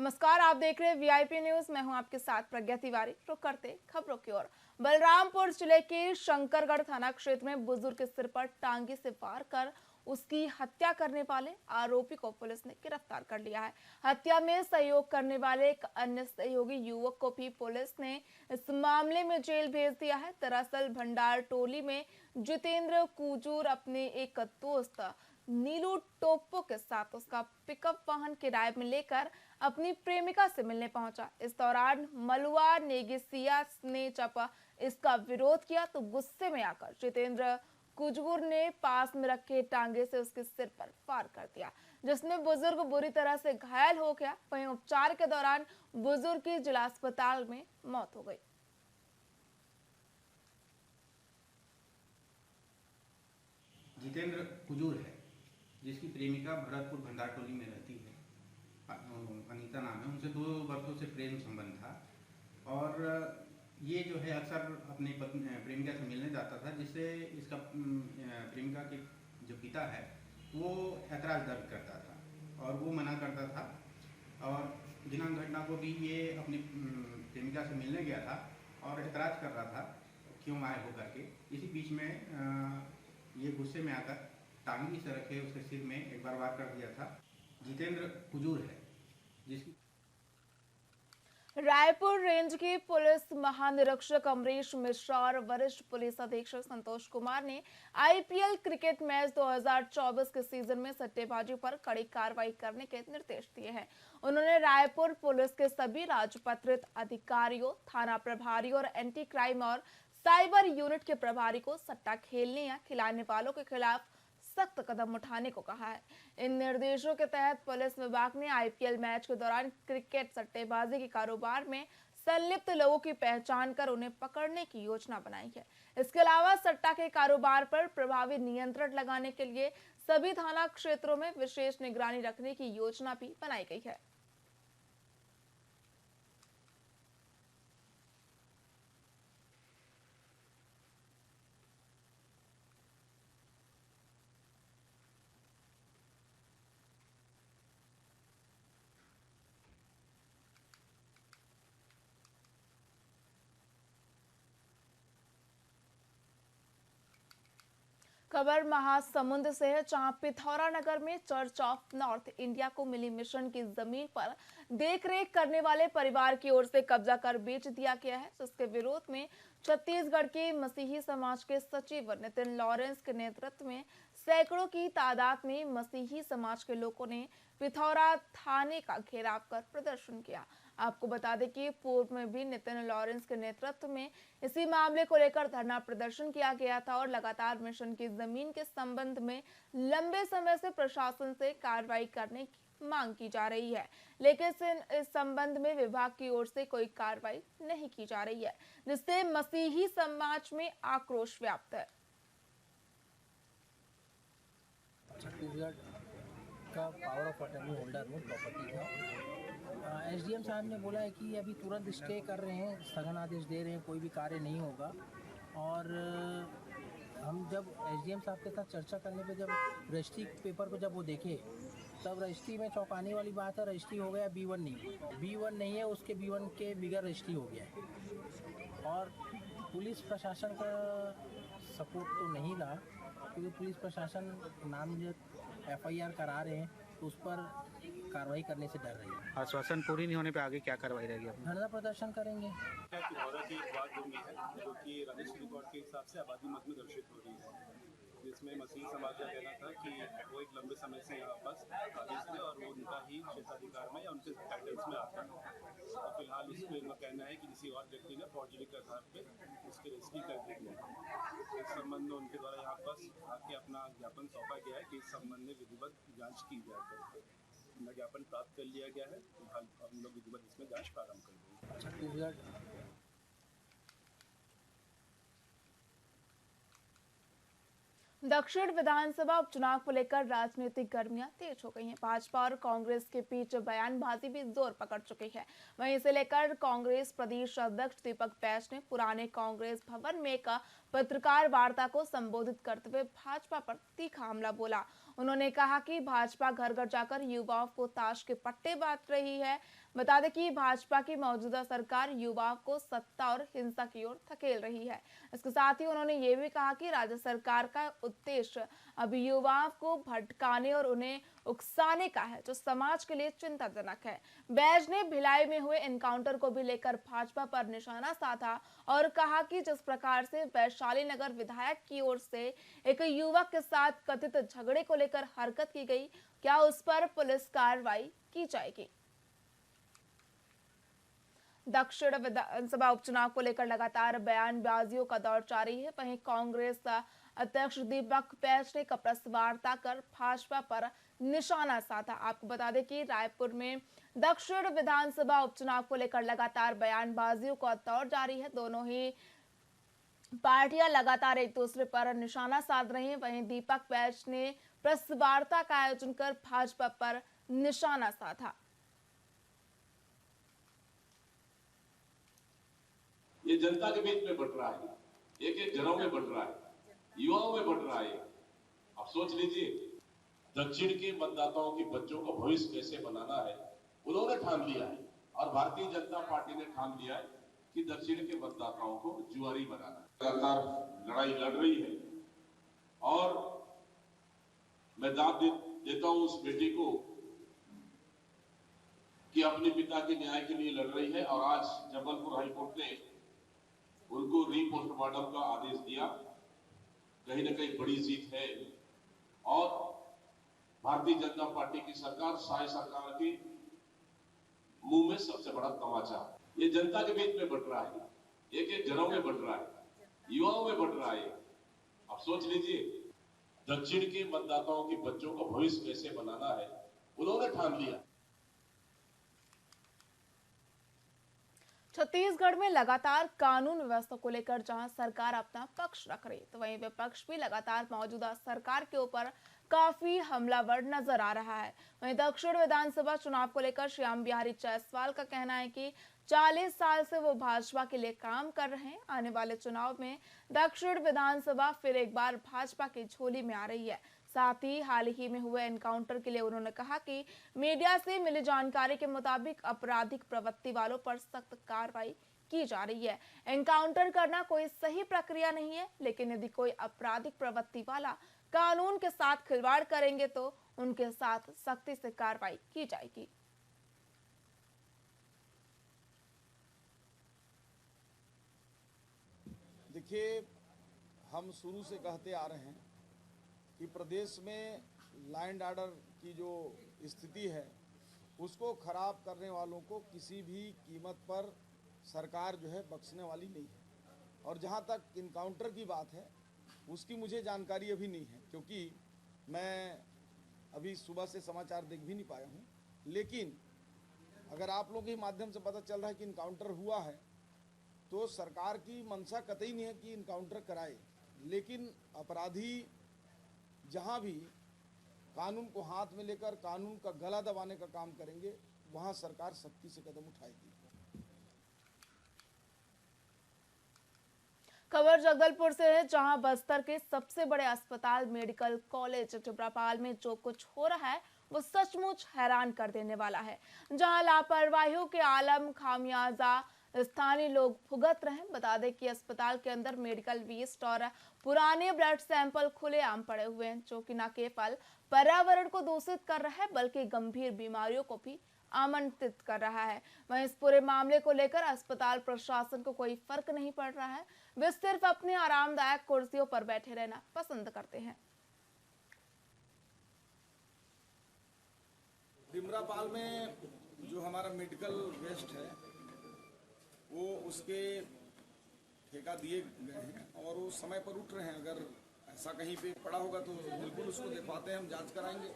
नमस्कार, आप देख रहे हैं वीआईपी न्यूज। मैं हूं आपके साथ प्रज्ञा तिवारी। रुक करते खबरों की ओर। बलरामपुर जिले के शंकरगढ़ थाना क्षेत्र में बुजुर्ग के सिर पर टांगे से वार कर उसकी हत्या करने वाले आरोपी को पुलिस ने गिरफ्तार कर लिया है। हत्या में सहयोग करने वाले एक अन्य सहयोगी युवक को भी पुलिस ने इस मामले में जेल भेज दिया है। दरअसल भंडार टोली में जितेंद्र कुजूर अपने एक दोस्त नीलू टोप्पो के साथ उसका पिकअप वाहन किराए में लेकर अपनी प्रेमिका से मिलने पहुंचा। इस दौरान मलुआ नेगिसिया ने जब इसका विरोध किया तो गुस्से में आकर जितेंद्र कुजूर ने पास में रखे टांगे से उसके सिर पर वार कर दिया, जिसमें बुजुर्ग बुरी तरह से घायल हो गया। वहीं उपचार के दौरान बुजुर्ग की जिला अस्पताल में मौत हो गई। जितेंद्र कुजूर है, जिसकी प्रेमिका भरतपुर भंडार टोली में रहती है, अनीता नाम है। उनसे 2 वर्षों से प्रेम संबंध था और ये जो है अक्सर अपनी प्रेमिका से मिलने जाता था, जिससे इसका प्रेमिका के जो पिता है वो ऐतराज़ दर्ज करता था और वो मना करता था। और दिनांक घटना को भी ये अपनी प्रेमिका से मिलने गया था और ऐतराज़ कर रहा था क्यों आए हो करके। इसी बीच में ये गुस्से में आकर टांगी से रखे उसके सिर में एक बार वार कर दिया था। जितेंद्र कुजूर है, जिसकी रायपुर रेंज के पुलिस महानिरीक्षक अमरीश मिश्रा और वरिष्ठ पुलिस अधीक्षक संतोष कुमार ने आईपीएल क्रिकेट मैच 2024 के सीजन में सट्टेबाजी पर कड़ी कार्रवाई करने के निर्देश दिए हैं। उन्होंने रायपुर पुलिस के सभी राजपत्रित अधिकारियों, थाना प्रभारी और एंटी क्राइम और साइबर यूनिट के प्रभारी को सट्टा खेलने या खिलाने वालों के खिलाफ सख्त कदम उठाने को कहा है। इन निर्देशों के तहत पुलिस विभाग ने आईपीएल मैच के दौरान क्रिकेट सट्टेबाजी के कारोबार में संलिप्त लोगों की पहचान कर उन्हें पकड़ने की योजना बनाई है। इसके अलावा सट्टा के कारोबार पर प्रभावी नियंत्रण लगाने के लिए सभी थाना क्षेत्रों में विशेष निगरानी रखने की योजना भी बनाई गई है। खबर महासमुंद से है, जहां पिथौरा नगर में चर्च ऑफ नॉर्थ इंडिया को मिली मिशन की जमीन पर देखरेख करने वाले परिवार की ओर से कब्जा कर बेच दिया गया है, जिसके विरोध में छत्तीसगढ़ के मसीही समाज के सचिव नितिन लॉरेंस के नेतृत्व में सैकड़ों की तादाद में मसीही समाज के लोगों ने पिथौरा थाने का घेराव कर प्रदर्शन किया। आपको बता दें कि पूर्व में भी नितिन लॉरेंस के नेतृत्व में इसी मामले को लेकर धरना प्रदर्शन किया गया था और लगातार मिशन की जमीन के संबंध में लंबे समय से प्रशासन से कार्रवाई करने की मांग की जा रही है, लेकिन इस संबंध में विभाग की ओर से कोई कार्रवाई नहीं की जा रही है, जिससे मसीही समाज में आक्रोश व्याप्त है। छत्तीसगढ़ का पावर ऑफ अटर्नी होल्डर हूँ प्रॉपर्टी का। एसडीएम साहब ने बोला है कि अभी तुरंत स्टे कर रहे हैं, स्थगन आदेश दे रहे हैं, कोई भी कार्य नहीं होगा। और हम जब एसडीएम साहब के साथ चर्चा करने पे जब रजिस्ट्री पेपर को जब वो देखे, तब रजिस्ट्री में चौंकाने वाली बात है, रजिस्ट्री हो गया B1 नहीं है, उसके B1 के बिगर रजिस्ट्री हो गया है। और पुलिस प्रशासन का सपोर्ट तो नहीं रहा, क्योंकि पुलिस प्रशासन नामजद FIR करा रहे हैं तो उस पर कार्रवाई करने से डर रही है। आश्वासन पूरी नहीं होने पे आगे क्या कार्रवाई रहेगी? धरना प्रदर्शन करेंगे। पिथौरा की एक बात जमी है जो कि रजिस्ट्री रिकॉर्ड के हिसाब से आबादी मत में दर्शित हो रही है, जिसमें मसीह समाज का कहना था कि वो एक लंबे समय से यहाँ पास खारिज थे और वो उनका ही क्षेत्राधिकार में या उनके टाइटल्स में आता है। और फिलहाल इस पर कहना है कि किसी और व्यक्ति ने फॉर्जरी के आधार पर इसकी रजिस्ट्री कर दी है। इस संबंध में उनके द्वारा यहाँ पास आके अपना ज्ञापन सौंपा गया है कि इस संबंध में विधिवत जाँच की जाए। ज्ञापन प्राप्त कर लिया गया है, फिलहाल हम लोग विधिवत इसमें जाँच प्रारंभ कर देंगे। छत्तीसगढ़ दक्षिण विधानसभा उपचुनाव को लेकर राजनीतिक गर्मियां तेज हो गई हैं। भाजपा और कांग्रेस के बीच बयानबाजी भी जोर पकड़ चुकी है। वहीं इसे लेकर कांग्रेस प्रदेश अध्यक्ष दीपक बैज ने पुराने कांग्रेस भवन में एक पत्रकार वार्ता को संबोधित करते हुए भाजपा पर तीखा हमला बोला। उन्होंने कहा कि भाजपा घर घर जाकर युवाओं को ताश के पट्टे बांट रही है। बता दें कि भाजपा की मौजूदा सरकार युवाओं को सत्ता और हिंसा की ओर धकेल रही है। इसके साथ ही उन्होंने ये भी कहा कि राज्य सरकार का उद्देश्य अभी युवाओं को भटकाने और उन्हें उकसाने का है, जो समाज के लिए चिंताजनक है। बैज ने भिलाई में हुए एनकाउंटर को भी लेकर भाजपा पर निशाना साधा और कहा कि जिस प्रकार से वैशाली नगर विधायक की ओर से एक युवक के साथ कथित झगड़े को लेकर हरकत की गई, क्या उस पर पुलिस कार्रवाई की जाएगी। दक्षिण विधानसभा उपचुनाव को लेकर लगातार बयानबाजियों का दौर जारी है। वहीं कांग्रेस अध्यक्ष दीपक बैज ने प्रेस वार्ता कर भाजपा पर निशाना साधा। आपको बता दें कि रायपुर में दक्षिण विधानसभा उपचुनाव को लेकर लगातार बयानबाजियों का दौर जारी है। दोनों ही पार्टियां लगातार एक दूसरे पर निशाना साध रही हैं। वहीं दीपक बैज ने प्रेस वार्ता का आयोजन कर भाजपा पर निशाना साधा। ये जनता के बीच में बट रहा है, एक एक घरों में बट रहा है, युवाओं में बट रहा है। आप सोच लीजिए, दक्षिण के मतदाताओं की बच्चों का भविष्य कैसे बनाना है उन्होंने ठान लिया है, और भारतीय जनता पार्टी ने ठान लिया है कि दक्षिण के मतदाताओं को जुआरी बनाना है। लगातार लड़ाई लड़ रही है और मैं दाद देता हूं उस बेटी को कि अपने पिता के न्याय के लिए लड़ रही है, और आज जबलपुर हाईकोर्ट ने उनको रीपोस्टमार्टम का आदेश दिया। कहीं न कहीं बड़ी जीत है, और भारतीय जनता पार्टी की सरकार, साय सरकार के मुंह में सबसे बड़ा तमाचा। ये जनता के बीच में बट रहा है, एक एक घरों में बट रहा है, युवाओं में बट रहा है। आप सोच लीजिए, दक्षिण के मतदाताओं के बच्चों का भविष्य कैसे बनाना है उन्होंने ठान लिया। छत्तीसगढ़ में लगातार कानून व्यवस्था को लेकर जहां सरकार अपना पक्ष रख रही, तो वहीं विपक्ष भी लगातार मौजूदा सरकार के ऊपर काफी हमलावर नजर आ रहा है। वहीं दक्षिण विधानसभा चुनाव को लेकर श्याम बिहारी जायसवाल का कहना है कि 40 साल से वो भाजपा के लिए काम कर रहे हैं। आने वाले चुनाव में दक्षिण विधानसभा फिर एक बार भाजपा की झोली में आ रही है। साथ ही हाल ही में हुए एनकाउंटर के लिए उन्होंने कहा कि मीडिया से मिली जानकारी के मुताबिक आपराधिक प्रवृत्ति वालों पर सख्त कार्रवाई की जा रही है। एनकाउंटर करना कोई सही प्रक्रिया नहीं है, लेकिन यदि कोई आपराधिक प्रवृत्ति वाला कानून के साथ खिलवाड़ करेंगे तो उनके साथ सख्ती से कार्रवाई की जाएगी। देखिए, हम शुरू से कहते आ रहे हैं कि प्रदेश में लॉ एंड ऑर्डर की जो स्थिति है उसको खराब करने वालों को किसी भी कीमत पर सरकार जो है बख्शने वाली नहीं है। और जहां तक इनकाउंटर की बात है उसकी मुझे जानकारी अभी नहीं है, क्योंकि मैं अभी सुबह से समाचार देख भी नहीं पाया हूं। लेकिन अगर आप लोगों के माध्यम से पता चल रहा है कि इनकाउंटर हुआ है, तो सरकार की मंशा कतई नहीं है कि इनकाउंटर कराए, लेकिन अपराधी जहां भी कानून को हाथ में लेकर कानून का गला दबाने का काम करेंगे, वहां सरकार सख्ती से कदम उठाएगी। खबर जगदलपुर से है, जहां बस्तर के सबसे बड़े अस्पताल मेडिकल कॉलेज टिपरापाल में जो कुछ हो रहा है वो सचमुच हैरान कर देने वाला है। जहां लापरवाहियों के आलम खामियाजा स्थानीय लोग भुगत रहे हैं। बता दें कि अस्पताल के अंदर मेडिकल वेस्ट और पुराने ब्लड सैंपल खुलेआम पड़े हुए हैं, जो कि न केवल पर्यावरण को दूषित कर रहा है बल्कि गंभीर बीमारियों को भी आमंत्रित कर रहा है। वहीं इस पूरे मामले को लेकर अस्पताल प्रशासन को कोई फर्क नहीं पड़ रहा है। वे सिर्फ अपने आरामदायक कुर्सियों पर बैठे रहना पसंद करते हैं। टिमरापाल में जो हमारा मेडिकल वेस्ट है वो उसके ठेका दिए गए हैं और वो समय पर उठ रहे हैं। अगर ऐसा कहीं पे पड़ा होगा तो बिल्कुल उसको दिखवाते हैं, हम जांच कराएंगे।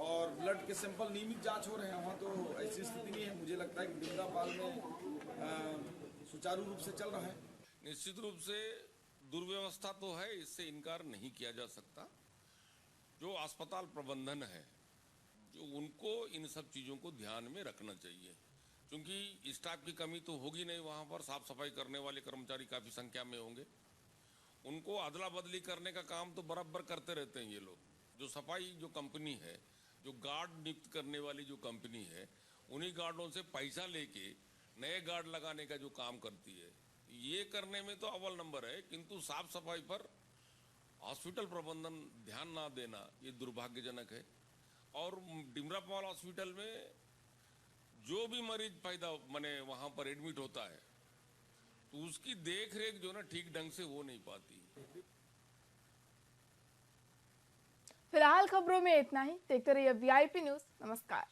और ब्लड के सैंपल नियमित जांच हो रहे हैं वहाँ, तो ऐसी स्थिति नहीं है। मुझे लगता है कि टिमरापाल में सुचारू रूप से चल रहा है। निश्चित रूप से दुर्व्यवस्था तो है, इससे इनकार नहीं किया जा सकता। जो अस्पताल प्रबंधन है, जो उनको इन सब चीज़ों को ध्यान में रखना चाहिए, क्योंकि स्टाफ की कमी तो होगी नहीं। वहाँ पर साफ सफाई करने वाले कर्मचारी काफ़ी संख्या में होंगे। उनको अदला बदली करने का काम तो बराबर करते रहते हैं ये लोग। जो सफाई जो कंपनी है, जो गार्ड नियुक्त करने वाली जो कंपनी है, उन्हीं गार्डों से पैसा लेके नए गार्ड लगाने का जो काम करती है, ये करने में तो अव्वल नंबर है, किंतु साफ सफाई पर हॉस्पिटल प्रबंधन ध्यान ना देना ये दुर्भाग्यजनक है। और डिमरापाल हॉस्पिटल में जो भी मरीज पैदा माने वहां पर एडमिट होता है तो उसकी देख रेख जो ना ठीक ढंग से हो नहीं पाती। फिलहाल खबरों में इतना ही। देखते रहिए VIP न्यूज। नमस्कार।